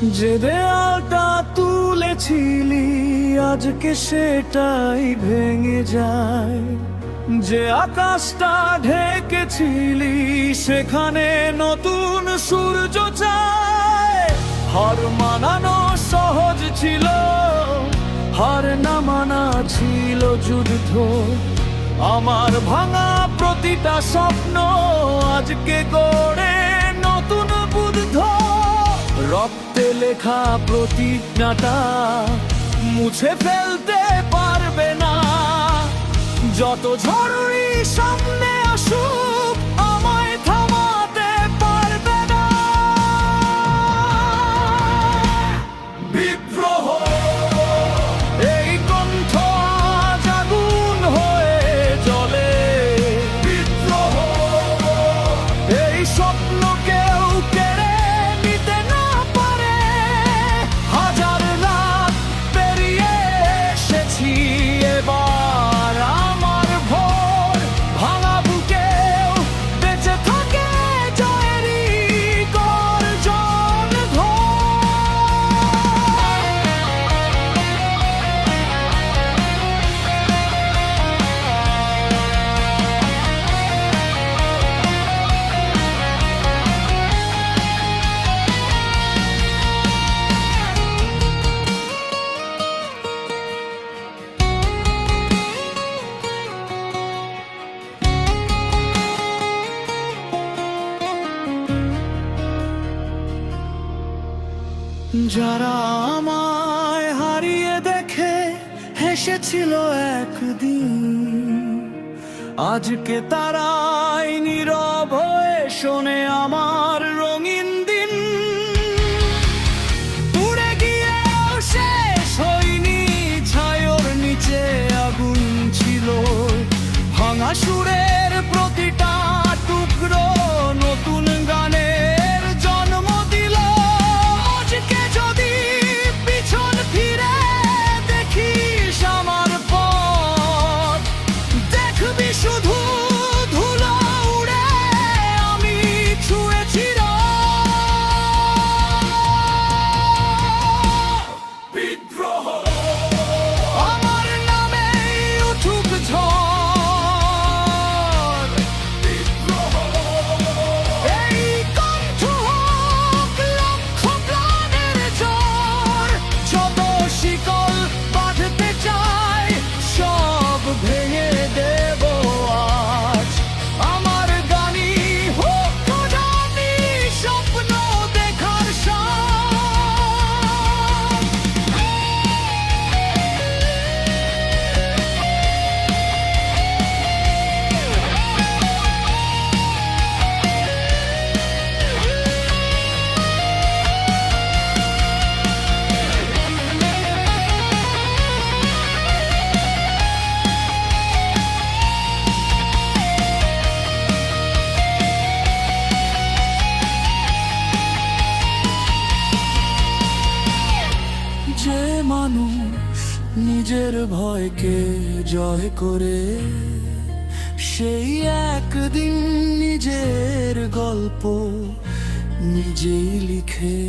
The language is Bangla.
যে দেয়ালটা তুলেছিলি আজকে সেটাই ভেঙে যায়, যে আকাশটা ঢেকেছিলি সেখানে নতুন সূর্য চায়। হার মানানো সহজ ছিল, হার না মানা ছিল যুদ্ধ। আমার ভাঙা প্রতিটা স্বপ্ন আজকে গড়ে নতুন বুদ্ধ। রক্তে লেখা প্রতিজ্ঞাটা মুছে ফেলতে পারবে না। যত ঝড়ই সামনে আসুক আমায় থামাতে পারবে না। বিদ্রোহ এই কণ্ঠ আজ আগুন হয়ে জ্বলে। বিদ্রোহ এই স্বপ্ন কেউ কেড়ে নিতে না পারে। হাজার রাত পেরিয়ে এসেছি এবার আমার ভোর। ভাঙা বুকেও বেঁচে থাকে জয়েরই গর্জন ধ্বনি। যারা আমায় হারিয়ে দেখে হেসেছিল একদিন, আজকে তারাই নীরব হয়ে শোনে আমার রঙিন দিন। পুড়ে গিয়েও শেষ হয়নি, ছায়ার নিচে আগুন ছিল। ভাঙা সুরের প্রতিটা টুকরো নতুন গানের জন্ম দিল। আজকে যদি পিছন ফিরে দেখিস আমার পথ, দেখবি শুধু ধুলো উড়ে আমি ছুঁয়েছি বিদ্রোহ। আমার নামেই উঠুক ঝড়। বিদ্রোহ এই কণ্ঠ হোক লক্ষ প্রাণের ঝড়। যত শিকল বাঁধতে চাই সব ভেঙে দেব আজ। আমার গানই হোক জানি স্বপ্ন দেখার সাথ। যে মানুষ নিজের ভয়কে জয় করে, সেই একদিন নিজের গল্প নিজেই লিখে।